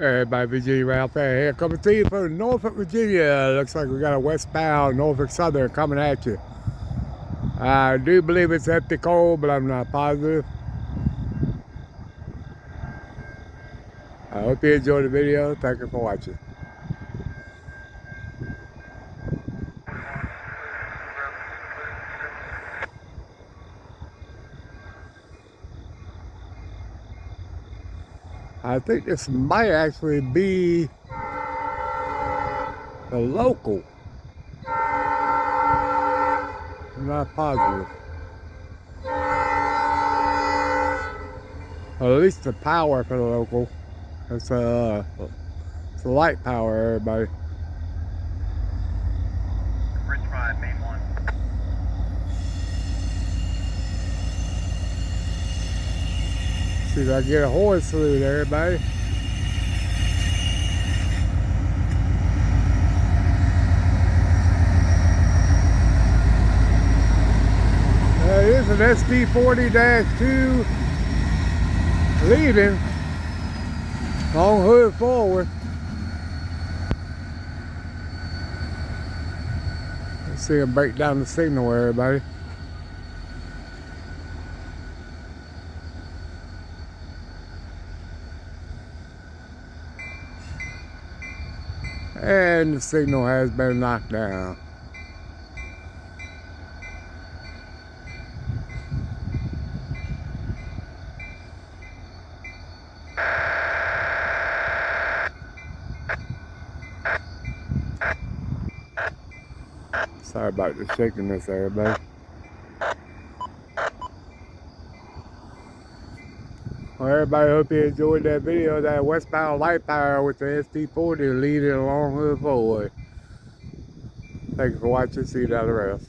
Everybody, Va.Railfan here, coming to you from Norfolk, Virginia. Looks like we got a westbound Norfolk Southern coming at you. I do believe it's empty coal, but I'm not positive. I hope you enjoyed the video. Thank you for watching. I think this might actually be the local. I'm not positive. Or at least the power for the local. It's the light power, everybody. Bridge 5, main 1. See if I can get a horse through there, everybody. It is an SD40-2 leaving. Long hood forward. Let's see him break down the signal, everybody. And the signal has been knocked down. Sorry about the shakiness, everybody. Well, everybody, hope you enjoyed that video. That westbound light power with the SD40 leading along hood forward. Thank you for watching. See you down the rails.